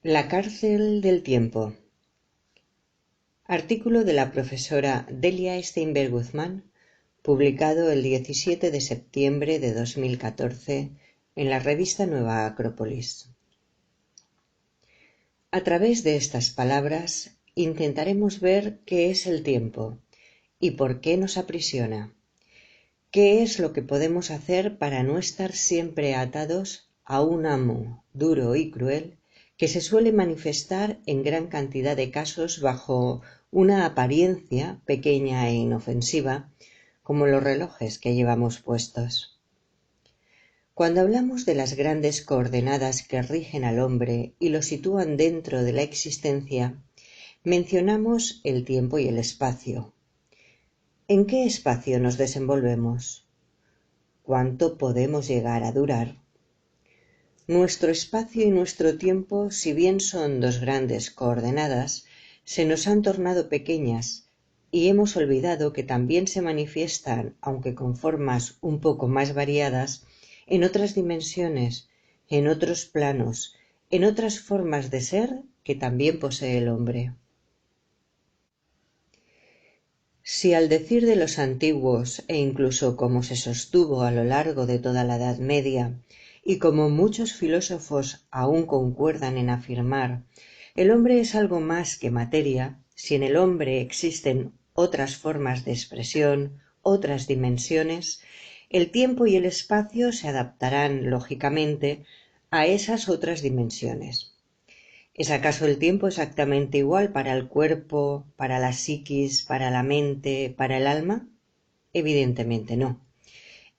La cárcel del tiempo. Artículo de la profesora Delia Steinberg Guzmán, publicado el 17 de septiembre de 2014 en la revista Nueva Acrópolis. A través de estas palabras intentaremos ver qué es el tiempo y por qué nos aprisiona. ¿Qué es lo que podemos hacer para no estar siempre atados a un amo duro y cruel que se suele manifestar en gran cantidad de casos bajo una apariencia pequeña e inofensiva, como los relojes que llevamos puestos? Cuando hablamos de las grandes coordenadas que rigen al hombre y lo sitúan dentro de la existencia, mencionamos el tiempo y el espacio. ¿En qué espacio nos desenvolvemos? ¿Cuánto podemos llegar a durar? Nuestro espacio y nuestro tiempo, si bien son dos grandes coordenadas, se nos han tornado pequeñas y hemos olvidado que también se manifiestan, aunque con formas un poco más variadas, en otras dimensiones, en otros planos, en otras formas de ser que también posee el hombre. Si al decir de los antiguos, e incluso como se sostuvo a lo largo de toda la Edad Media, y como muchos filósofos aún concuerdan en afirmar, el hombre es algo más que materia, si en el hombre existen otras formas de expresión, otras dimensiones, el tiempo y el espacio se adaptarán, lógicamente, a esas otras dimensiones. ¿Es acaso el tiempo exactamente igual para el cuerpo, para la psiquis, para la mente, para el alma? Evidentemente no.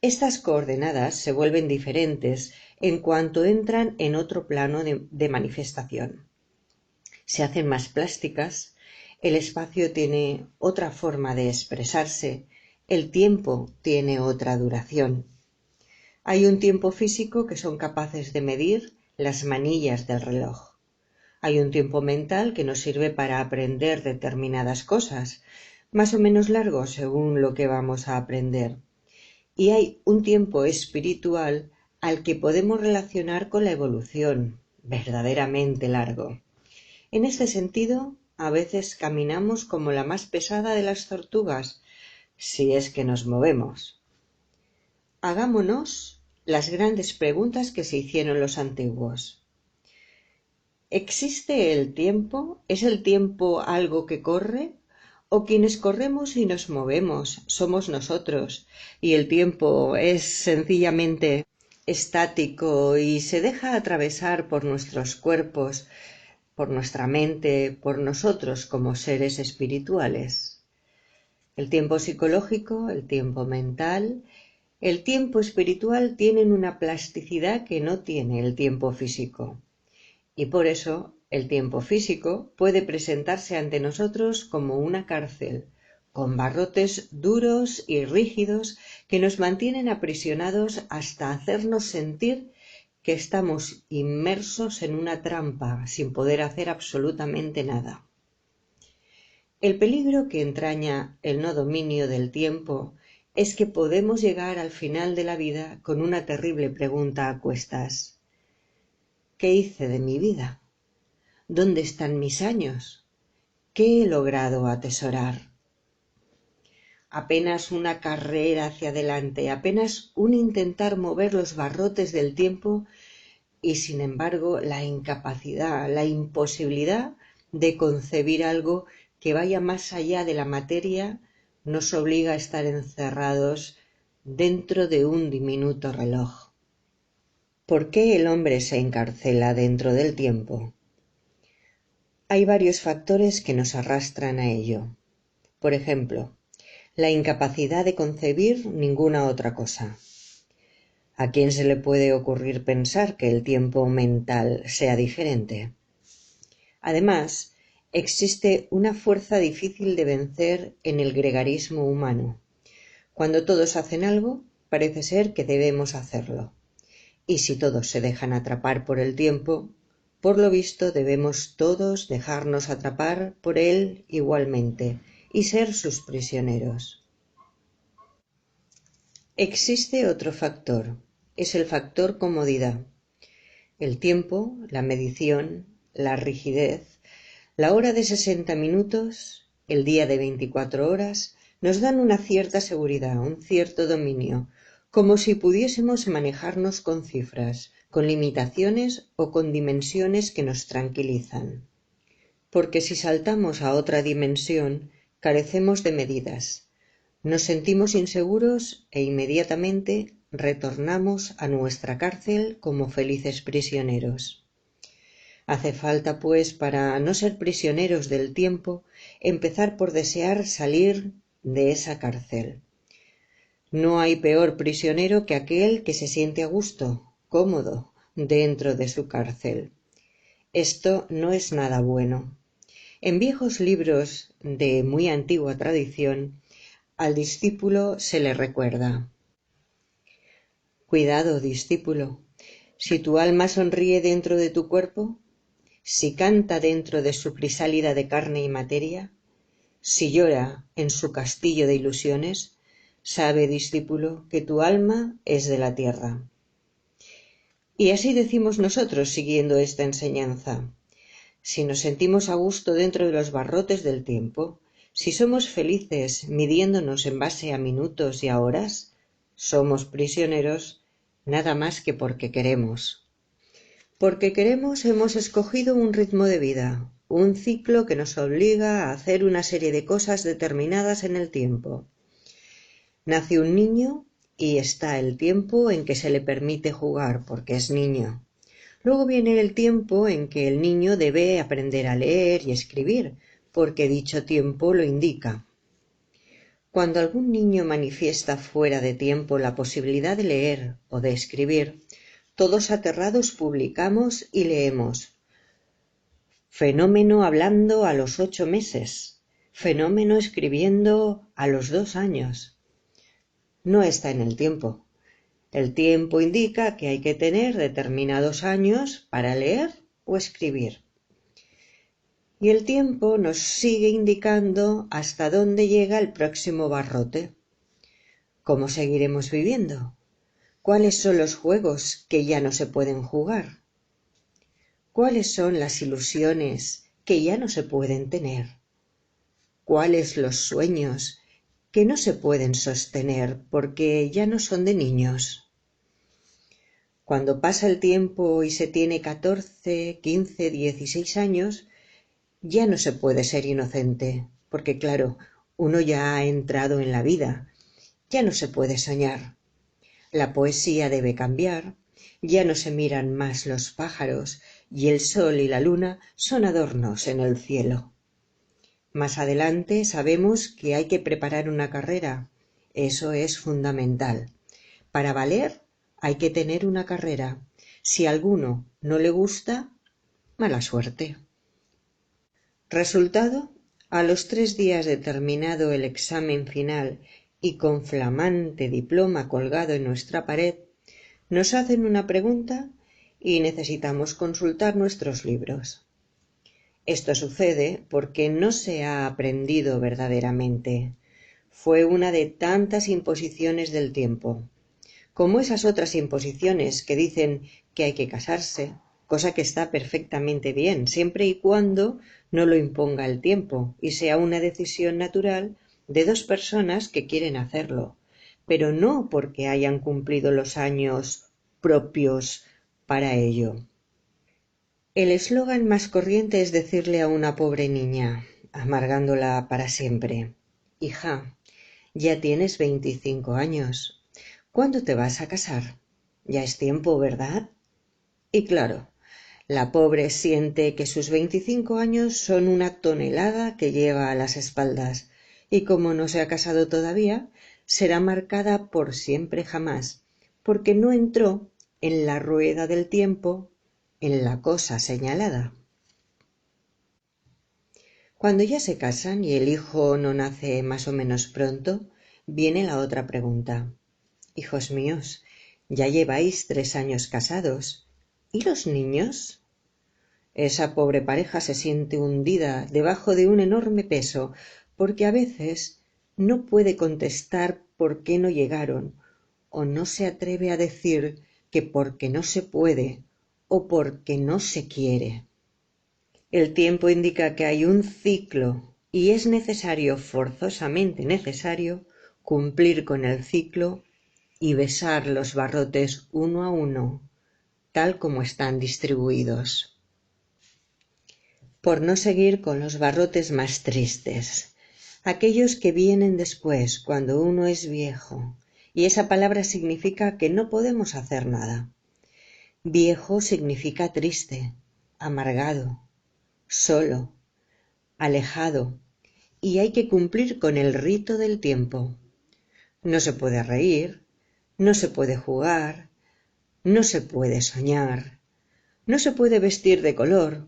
Estas coordenadas se vuelven diferentes en cuanto entran en otro plano de manifestación. Se hacen más plásticas, el espacio tiene otra forma de expresarse, el tiempo tiene otra duración. Hay un tiempo físico que son capaces de medir las manillas del reloj. Hay un tiempo mental que nos sirve para aprender determinadas cosas, más o menos largo según lo que vamos a aprender. Y hay un tiempo espiritual al que podemos relacionar con la evolución, verdaderamente largo. En este sentido, a veces caminamos como la más pesada de las tortugas, si es que nos movemos. Hagámonos las grandes preguntas que se hicieron los antiguos. ¿Existe el tiempo? ¿Es el tiempo algo que corre? ¿O quienes corremos y nos movemos somos nosotros y el tiempo es sencillamente estático y se deja atravesar por nuestros cuerpos, por nuestra mente, por nosotros como seres espirituales? El tiempo psicológico, el tiempo mental, el tiempo espiritual tienen una plasticidad que no tiene el tiempo físico. Y por eso el tiempo físico puede presentarse ante nosotros como una cárcel, con barrotes duros y rígidos que nos mantienen aprisionados hasta hacernos sentir que estamos inmersos en una trampa sin poder hacer absolutamente nada. El peligro que entraña el no dominio del tiempo es que podemos llegar al final de la vida con una terrible pregunta a cuestas. ¿Qué hice de mi vida? ¿Dónde están mis años? ¿Qué he logrado atesorar? Apenas una carrera hacia adelante, apenas un intentar mover los barrotes del tiempo y, sin embargo, la incapacidad, la imposibilidad de concebir algo que vaya más allá de la materia nos obliga a estar encerrados dentro de un diminuto reloj. ¿Por qué el hombre se encarcela dentro del tiempo? Hay varios factores que nos arrastran a ello. Por ejemplo, la incapacidad de concebir ninguna otra cosa. ¿A quién se le puede ocurrir pensar que el tiempo mental sea diferente? Además, existe una fuerza difícil de vencer en el gregarismo humano. Cuando todos hacen algo, parece ser que debemos hacerlo. Y si todos se dejan atrapar por el tiempo, por lo visto debemos todos dejarnos atrapar por él igualmente y ser sus prisioneros. Existe otro factor, es el factor comodidad. El tiempo, la medición, la rigidez, la hora de 60 minutos, el día de 24 horas, nos dan una cierta seguridad, un cierto dominio, como si pudiésemos manejarnos con cifras, con limitaciones o con dimensiones que nos tranquilizan. Porque si saltamos a otra dimensión, carecemos de medidas, nos sentimos inseguros e inmediatamente retornamos a nuestra cárcel como felices prisioneros. Hace falta, pues, para no ser prisioneros del tiempo, empezar por desear salir de esa cárcel. No hay peor prisionero que aquel que se siente a gusto, cómodo, dentro de su cárcel. Esto no es nada bueno. En viejos libros de muy antigua tradición, al discípulo se le recuerda: cuidado, discípulo, si tu alma sonríe dentro de tu cuerpo, si canta dentro de su crisálida de carne y materia, si llora en su castillo de ilusiones, sabe, discípulo, que tu alma es de la tierra. Y así decimos nosotros, siguiendo esta enseñanza. Si nos sentimos a gusto dentro de los barrotes del tiempo, si somos felices midiéndonos en base a minutos y a horas, somos prisioneros nada más que porque queremos. Porque queremos hemos escogido un ritmo de vida, un ciclo que nos obliga a hacer una serie de cosas determinadas en el tiempo. Nace un niño y está el tiempo en que se le permite jugar porque es niño. Luego viene el tiempo en que el niño debe aprender a leer y escribir, porque dicho tiempo lo indica. Cuando algún niño manifiesta fuera de tiempo la posibilidad de leer o de escribir, todos aterrados publicamos y leemos: fenómeno hablando a los 8 meses, fenómeno escribiendo a los 2 años. No está en el tiempo. El tiempo indica que hay que tener determinados años para leer o escribir. Y el tiempo nos sigue indicando hasta dónde llega el próximo barrote. ¿Cómo seguiremos viviendo? ¿Cuáles son los juegos que ya no se pueden jugar? ¿Cuáles son las ilusiones que ya no se pueden tener? ¿Cuáles los sueños que no se pueden sostener porque ya no son de niños? Cuando pasa el tiempo y se tiene 14, 15, 16 años, ya no se puede ser inocente, porque claro, uno ya ha entrado en la vida, ya no se puede soñar. La poesía debe cambiar, ya no se miran más los pájaros y el sol y la luna son adornos en el cielo. Más adelante sabemos que hay que preparar una carrera, eso es fundamental. Para valer hay que tener una carrera. Si a alguno no le gusta, mala suerte. Resultado: a los 3 días de terminado el examen final y con flamante diploma colgado en nuestra pared, nos hacen una pregunta y necesitamos consultar nuestros libros. Esto sucede porque no se ha aprendido verdaderamente. Fue una de tantas imposiciones del tiempo, como esas otras imposiciones que dicen que hay que casarse, cosa que está perfectamente bien, siempre y cuando no lo imponga el tiempo y sea una decisión natural de 2 personas que quieren hacerlo, pero no porque hayan cumplido los años propios para ello. El eslogan más corriente es decirle a una pobre niña, amargándola para siempre: hija, ya tienes 25 años. ¿Cuándo te vas a casar? Ya es tiempo, ¿verdad? Y claro, la pobre siente que sus 25 años son una tonelada que lleva a las espaldas, y como no se ha casado todavía, será marcada por siempre jamás, porque no entró en la rueda del tiempo, en la cosa señalada. Cuando ya se casan y el hijo no nace más o menos pronto, viene la otra pregunta: hijos míos, ya lleváis 3 años casados, ¿y los niños? Esa pobre pareja se siente hundida debajo de un enorme peso, porque a veces no puede contestar por qué no llegaron, o no se atreve a decir que porque no se puede o porque no se quiere. El tiempo indica que hay un ciclo y es necesario, forzosamente necesario, cumplir con el ciclo y besar los barrotes uno a uno, tal como están distribuidos. Por no seguir con los barrotes más tristes, aquellos que vienen después, cuando uno es viejo, y esa palabra significa que no podemos hacer nada. Viejo significa triste, amargado, solo, alejado, y hay que cumplir con el rito del tiempo. No se puede reír, no se puede jugar, no se puede soñar, no se puede vestir de color,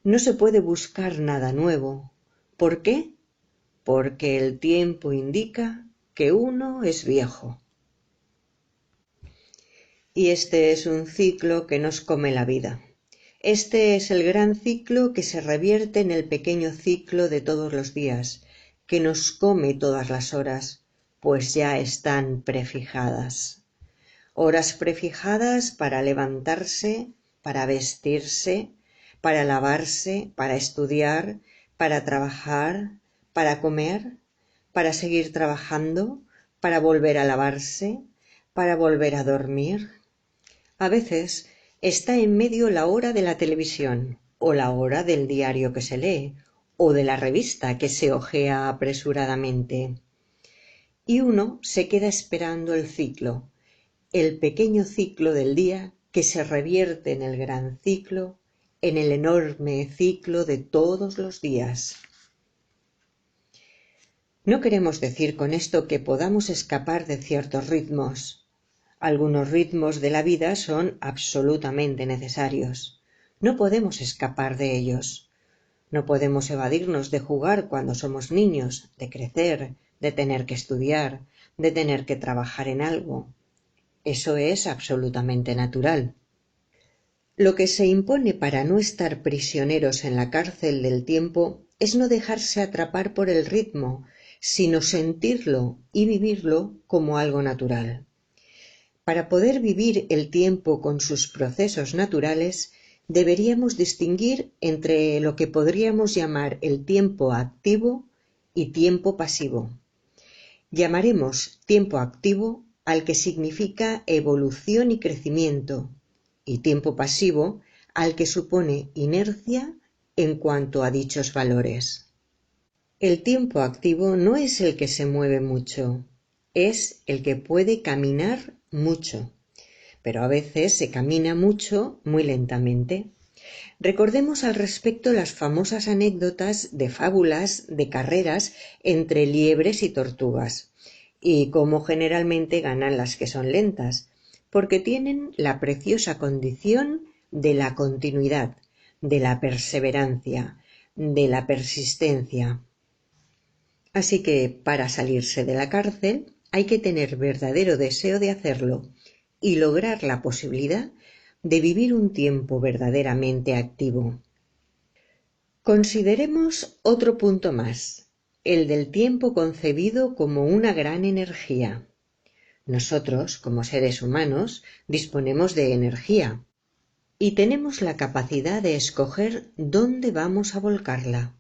no se puede buscar nada nuevo. ¿Por qué? Porque el tiempo indica que uno es viejo. Y este es un ciclo que nos come la vida. Este es el gran ciclo que se revierte en el pequeño ciclo de todos los días, que nos come todas las horas, pues ya están prefijadas. Horas prefijadas para levantarse, para vestirse, para lavarse, para estudiar, para trabajar, para comer, para seguir trabajando, para volver a lavarse, para volver a dormir. A veces está en medio la hora de la televisión, o la hora del diario que se lee, o de la revista que se hojea apresuradamente. Y uno se queda esperando el ciclo, el pequeño ciclo del día que se revierte en el gran ciclo, en el enorme ciclo de todos los días. No queremos decir con esto que podamos escapar de ciertos ritmos. Algunos ritmos de la vida son absolutamente necesarios. No podemos escapar de ellos. No podemos evadirnos de jugar cuando somos niños, de crecer, de tener que estudiar, de tener que trabajar en algo. Eso es absolutamente natural. Lo que se impone para no estar prisioneros en la cárcel del tiempo es no dejarse atrapar por el ritmo, sino sentirlo y vivirlo como algo natural. Para poder vivir el tiempo con sus procesos naturales, deberíamos distinguir entre lo que podríamos llamar el tiempo activo y tiempo pasivo. Llamaremos tiempo activo al que significa evolución y crecimiento, y tiempo pasivo al que supone inercia en cuanto a dichos valores. El tiempo activo no es el que se mueve mucho, es el que puede caminar mucho, pero a veces se camina mucho muy lentamente. Recordemos al respecto las famosas anécdotas de fábulas de carreras entre liebres y tortugas, y cómo generalmente ganan las que son lentas, porque tienen la preciosa condición de la continuidad, de la perseverancia, de la persistencia. Así que para salirse de la cárcel hay que tener verdadero deseo de hacerlo y lograr la posibilidad de vivir un tiempo verdaderamente activo. Consideremos otro punto más, el del tiempo concebido como una gran energía. Nosotros, como seres humanos, disponemos de energía y tenemos la capacidad de escoger dónde vamos a volcarla.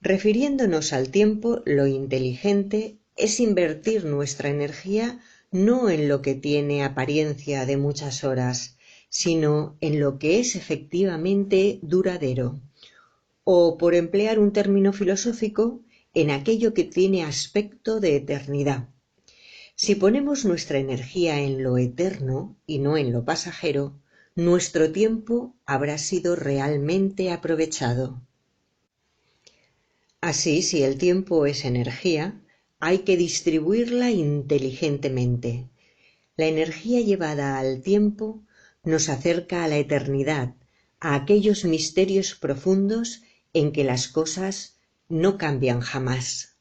Refiriéndonos al tiempo, lo inteligente es invertir nuestra energía no en lo que tiene apariencia de muchas horas, sino en lo que es efectivamente duradero, o, por emplear un término filosófico, en aquello que tiene aspecto de eternidad. Si ponemos nuestra energía en lo eterno y no en lo pasajero, nuestro tiempo habrá sido realmente aprovechado. Así, si el tiempo es energía, hay que distribuirla inteligentemente. La energía llevada al tiempo nos acerca a la eternidad, a aquellos misterios profundos en que las cosas no cambian jamás.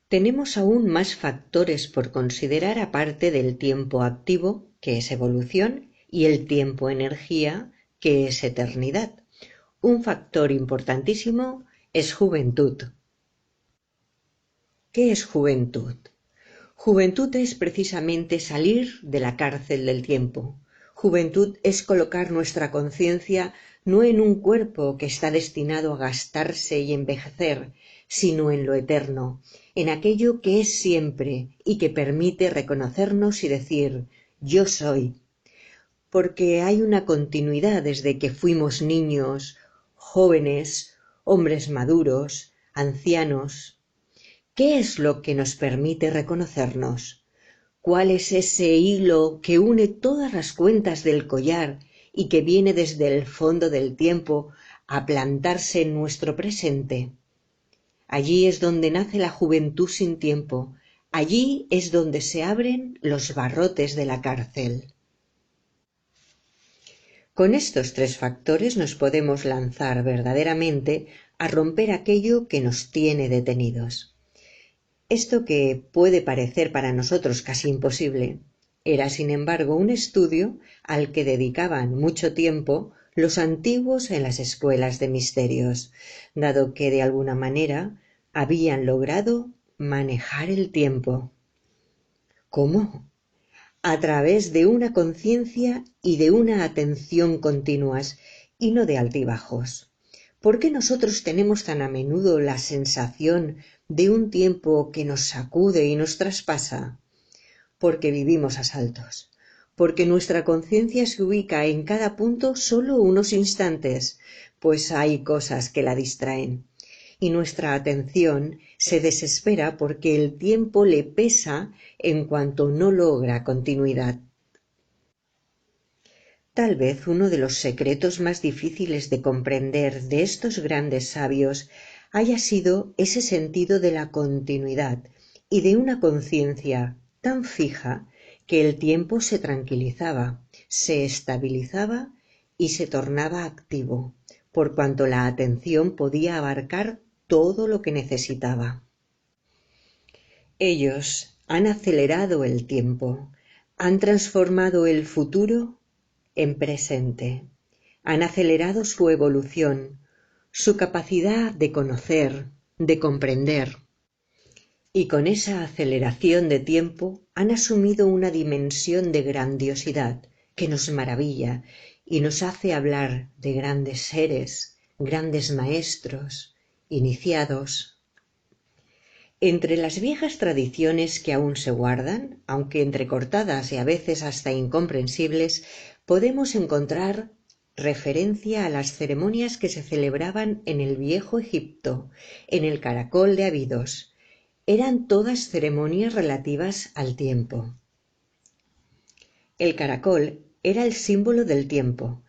Tenemos aún más factores por considerar aparte del tiempo activo, que es evolución, y el tiempo energía, que es eternidad. Un factor importantísimo es juventud. ¿Qué es juventud? Juventud es precisamente salir de la cárcel del tiempo. Juventud es colocar nuestra conciencia no en un cuerpo que está destinado a gastarse y envejecer, sino en lo eterno, en aquello que es siempre y que permite reconocernos y decir «yo soy», porque hay una continuidad desde que fuimos niños, jóvenes, hombres maduros, ancianos. ¿Qué es lo que nos permite reconocernos? ¿Cuál es ese hilo que une todas las cuentas del collar y que viene desde el fondo del tiempo a plantarse en nuestro presente? Allí es donde nace la juventud sin tiempo, allí es donde se abren los barrotes de la cárcel. Con estos tres factores nos podemos lanzar verdaderamente a romper aquello que nos tiene detenidos. Esto que puede parecer para nosotros casi imposible, era sin embargo un estudio al que dedicaban mucho tiempo los antiguos en las escuelas de misterios, dado que de alguna manera habían logrado manejar el tiempo. ¿Cómo? A través de una conciencia y de una atención continuas, y no de altibajos. ¿Por qué nosotros tenemos tan a menudo la sensación de un tiempo que nos sacude y nos traspasa? Porque vivimos a saltos, porque nuestra conciencia se ubica en cada punto solo unos instantes, pues hay cosas que la distraen, y nuestra atención se desespera porque el tiempo le pesa en cuanto no logra continuidad. Tal vez uno de los secretos más difíciles de comprender de estos grandes sabios haya sido ese sentido de la continuidad y de una conciencia tan fija que el tiempo se tranquilizaba, se estabilizaba y se tornaba activo, por cuanto la atención podía abarcar todo lo que necesitaba. Ellos han acelerado el tiempo, han transformado el futuro en presente, han acelerado su evolución, su capacidad de conocer, de comprender, y con esa aceleración de tiempo han asumido una dimensión de grandiosidad que nos maravilla y nos hace hablar de grandes seres, grandes maestros, iniciados. Entre las viejas tradiciones que aún se guardan, aunque entrecortadas y a veces hasta incomprensibles, podemos encontrar referencia a las ceremonias que se celebraban en el viejo Egipto, en el caracol de Abidos. Eran todas ceremonias relativas al tiempo. El caracol era el símbolo del tiempo,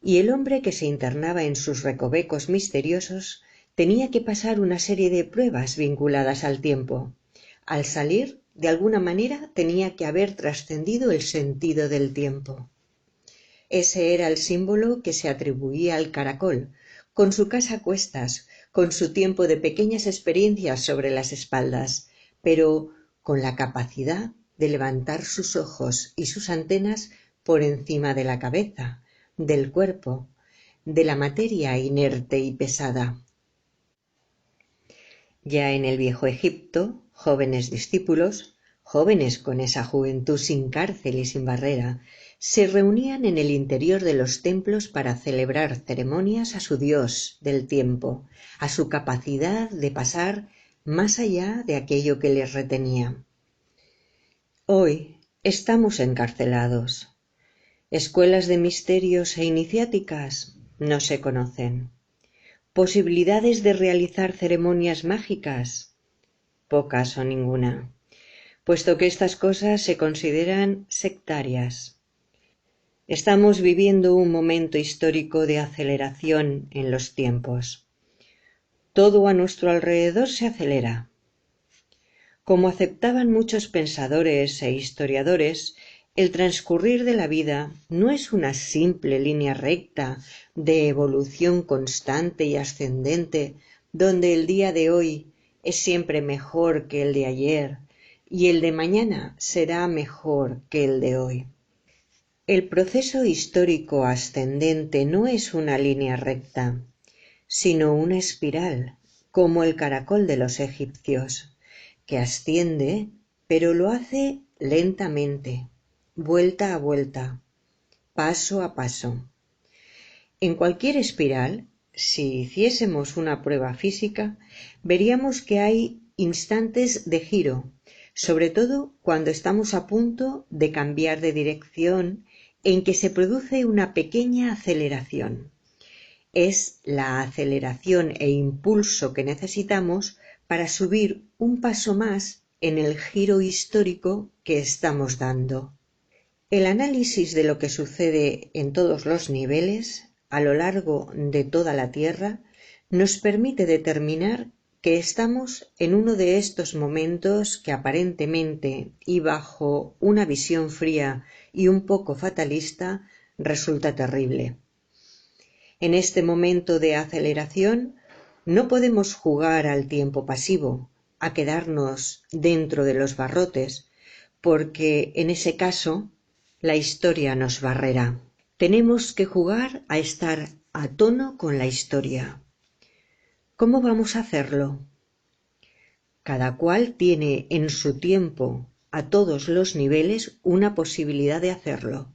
y el hombre que se internaba en sus recovecos misteriosos tenía que pasar una serie de pruebas vinculadas al tiempo. Al salir, de alguna manera, tenía que haber trascendido el sentido del tiempo. Ese era el símbolo que se atribuía al caracol, con su casa a cuestas, con su tiempo de pequeñas experiencias sobre las espaldas, pero con la capacidad de levantar sus ojos y sus antenas por encima de la cabeza, del cuerpo, de la materia inerte y pesada. Ya en el viejo Egipto, jóvenes discípulos, jóvenes con esa juventud sin cárcel y sin barrera, se reunían en el interior de los templos para celebrar ceremonias a su dios del tiempo, a su capacidad de pasar más allá de aquello que les retenía. Hoy estamos encarcelados. Escuelas de misterios e iniciáticas no se conocen. ¿Posibilidades de realizar ceremonias mágicas? Pocas o ninguna, puesto que estas cosas se consideran sectarias. Estamos viviendo un momento histórico de aceleración en los tiempos. Todo a nuestro alrededor se acelera. Como aceptaban muchos pensadores e historiadores, el transcurrir de la vida no es una simple línea recta de evolución constante y ascendente, donde el día de hoy es siempre mejor que el de ayer y el de mañana será mejor que el de hoy. El proceso histórico ascendente no es una línea recta, sino una espiral, como el caracol de los egipcios, que asciende, pero lo hace lentamente, vuelta a vuelta, paso a paso. En cualquier espiral, si hiciésemos una prueba física, veríamos que hay instantes de giro, sobre todo cuando estamos a punto de cambiar de dirección, en que se produce una pequeña aceleración. Es la aceleración e impulso que necesitamos para subir un paso más en el giro histórico que estamos dando. El análisis de lo que sucede en todos los niveles a lo largo de toda la Tierra nos permite determinar que estamos en uno de estos momentos que aparentemente y bajo una visión fría y un poco fatalista resulta terrible. En este momento de aceleración no podemos jugar al tiempo pasivo, a quedarnos dentro de los barrotes, porque en ese caso la historia nos barrerá. Tenemos que jugar a estar a tono con la historia. ¿Cómo vamos a hacerlo? Cada cual tiene en su tiempo, a todos los niveles, una posibilidad de hacerlo.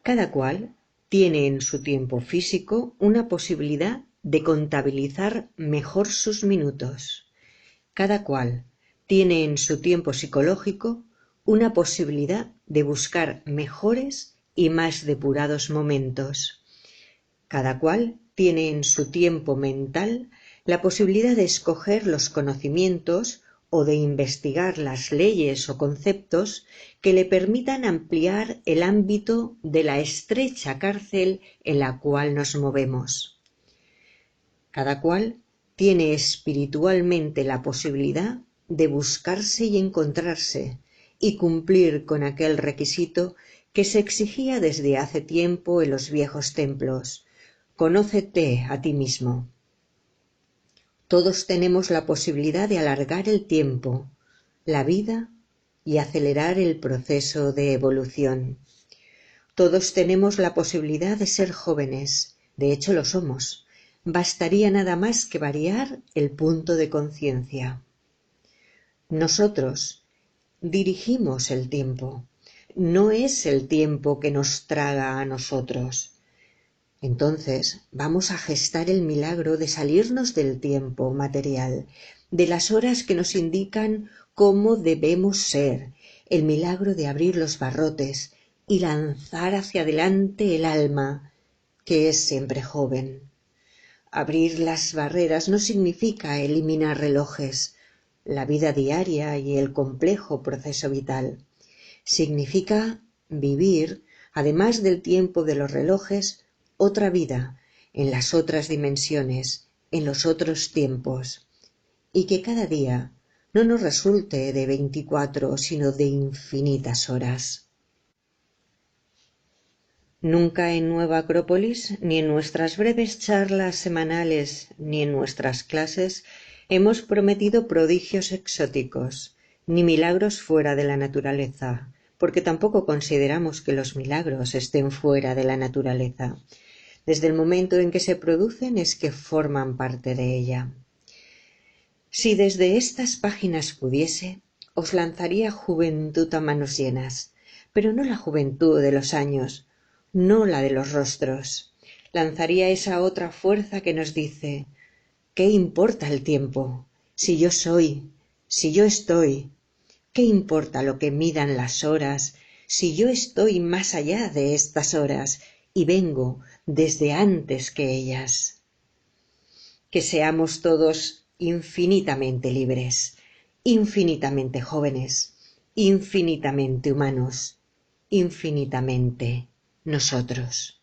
Cada cual tiene en su tiempo físico una posibilidad de contabilizar mejor sus minutos. Cada cual tiene en su tiempo psicológico una posibilidad de buscar mejores y más depurados momentos. Cada cual tiene en su tiempo mental la posibilidad de escoger los conocimientos o de investigar las leyes o conceptos que le permitan ampliar el ámbito de la estrecha cárcel en la cual nos movemos. Cada cual tiene espiritualmente la posibilidad de buscarse y encontrarse y cumplir con aquel requisito que se exigía desde hace tiempo en los viejos templos: conócete a ti mismo. Todos tenemos la posibilidad de alargar el tiempo, la vida y acelerar el proceso de evolución. Todos tenemos la posibilidad de ser jóvenes, de hecho lo somos. Bastaría nada más que variar el punto de conciencia. Nosotros dirigimos el tiempo, no es el tiempo que nos traga a nosotros. Entonces vamos a gestar el milagro de salirnos del tiempo material, de las horas que nos indican cómo debemos ser, el milagro de abrir los barrotes y lanzar hacia adelante el alma, que es siempre joven. Abrir las barreras no significa eliminar relojes, la vida diaria y el complejo proceso vital. Significa vivir, además del tiempo de los relojes, otra vida, en las otras dimensiones, en los otros tiempos, y que cada día no nos resulte de 24, sino de infinitas horas. Nunca en Nueva Acrópolis, ni en nuestras breves charlas semanales, ni en nuestras clases, hemos prometido prodigios exóticos, ni milagros fuera de la naturaleza, porque tampoco consideramos que los milagros estén fuera de la naturaleza. Desde el momento en que se producen es que forman parte de ella. Si desde estas páginas pudiese, os lanzaría juventud a manos llenas, pero no la juventud de los años, no la de los rostros. Lanzaría esa otra fuerza que nos dice: ¿qué importa el tiempo? Si yo soy, si yo estoy, ¿qué importa lo que midan las horas si yo estoy más allá de estas horas y vengo desde antes que ellas? Que seamos todos infinitamente libres, infinitamente jóvenes, infinitamente humanos, infinitamente nosotros.